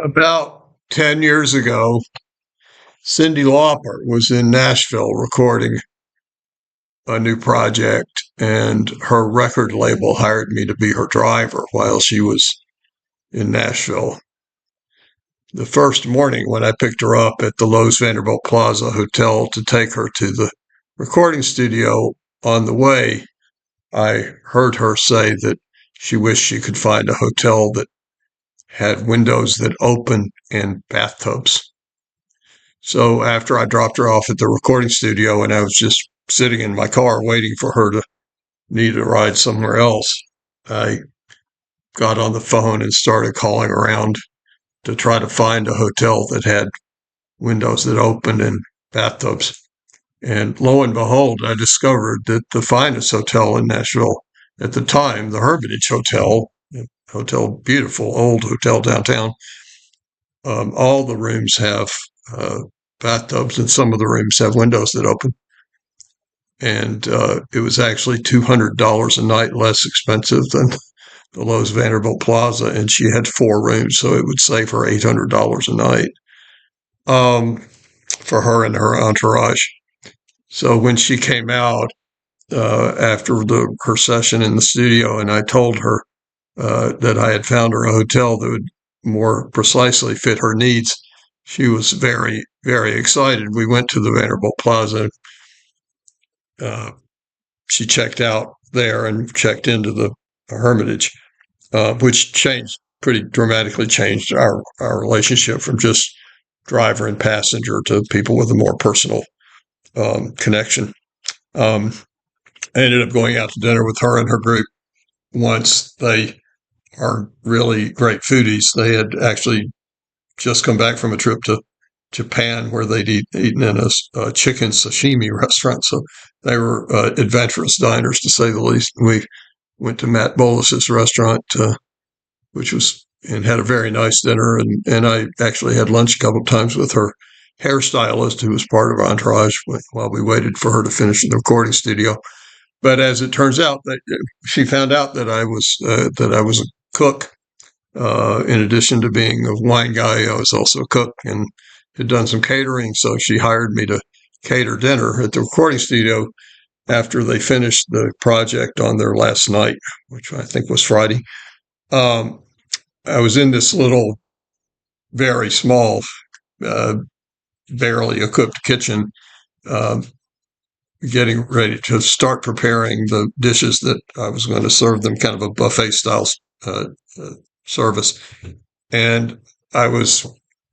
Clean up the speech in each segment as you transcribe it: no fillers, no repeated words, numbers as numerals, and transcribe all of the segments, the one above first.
About 10 years ago, Cyndia Lauper was in Nashville recording a new project, and her record label hired me to be her driver while she was in Nashville. The first morning when I picked her up at the Lowe's Vanderbilt Plaza Hotel to take her to the recording studio, on the way, I heard her say that she wished she could find a hotel that had windows that open and bathtubs. So after I dropped her off at the recording studio and I was just sitting in my car waiting for her to need a ride somewhere else, I got on the phone and started calling around to try to find a hotel that had windows that opened and bathtubs. And lo and behold, I discovered that the finest hotel in Nashville at the time, the Hermitage Hotel, beautiful old hotel downtown, all the rooms have bathtubs, and some of the rooms have windows that open. And it was actually $200 a night less expensive than the Lowe's Vanderbilt Plaza, and she had 4 rooms, so it would save her $800 a night for her and her entourage. So when she came out after her session in the studio, and I told her that I had found her a hotel that would more precisely fit her needs, she was very, very excited. We went to the Vanderbilt Plaza. She checked out there and checked into the Hermitage, which pretty dramatically changed our relationship from just driver and passenger to people with a more personal connection. I ended up going out to dinner with her and her group once. They are really great foodies. They had actually just come back from a trip to Japan where they'd eaten in a chicken sashimi restaurant. So they were adventurous diners, to say the least. We went to Matt Bolus's restaurant, which was, and had a very nice dinner. And I actually had lunch a couple of times with her hairstylist, who was part of Entourage, while we waited for her to finish in the recording studio. But as it turns out, she found out that I was a cook. In addition to being a wine guy, I was also a cook and had done some catering. So she hired me to cater dinner at the recording studio after they finished the project on their last night, which I think was Friday. I was in this little, very small, barely equipped kitchen, getting ready to start preparing the dishes that I was going to serve them, kind of a buffet style service. And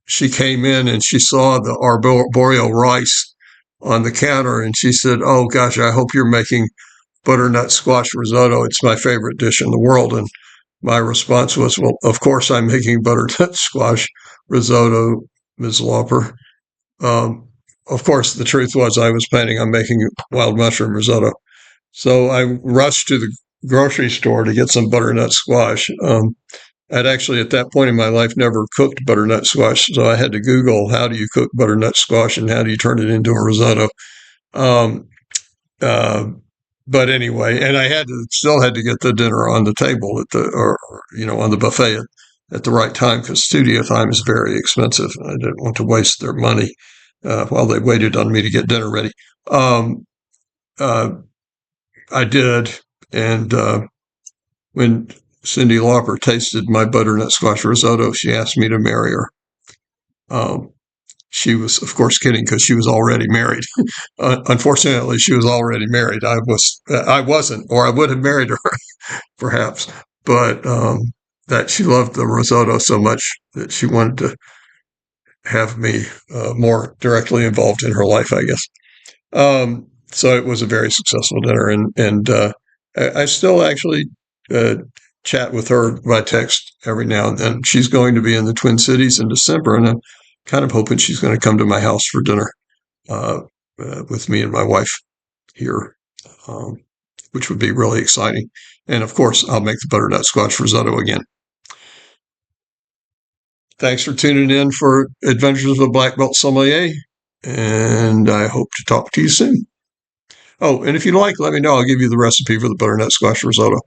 she came in and she saw the arboreal rice on the counter, and she said, "Oh gosh, I hope you're making butternut squash risotto. It's my favorite dish in the world." And my response was, "Well, of course I'm making butternut squash risotto, Ms. Lauper." Of course, the truth was I was planning on making wild mushroom risotto. So I rushed to the grocery store to get some butternut squash. I'd actually, at that point in my life, never cooked butternut squash, so I had to Google, how do you cook butternut squash and how do you turn it into a risotto? But anyway, and I still had to get the dinner on the table on the buffet at the right time, because studio time is very expensive. I didn't want to waste their money while they waited on me to get dinner ready. I did, and when Cyndia Lauper tasted my butternut squash risotto, she asked me to marry her. She was, of course, kidding, because she was already married. Unfortunately, she was already married. I wasn't, or I would have married her, perhaps. But that she loved the risotto so much that she wanted to have me more directly involved in her life, I guess. So it was a very successful dinner, and I still actually chat with her by text every now and then. She's going to be in the Twin Cities in December, and I'm kind of hoping she's going to come to my house for dinner with me and my wife here, which would be really exciting. And of course, I'll make the butternut squash risotto again. Thanks for tuning in for Adventures of a Black Belt Sommelier, and I hope to talk to you soon. Oh, and if you like, let me know. I'll give you the recipe for the butternut squash risotto.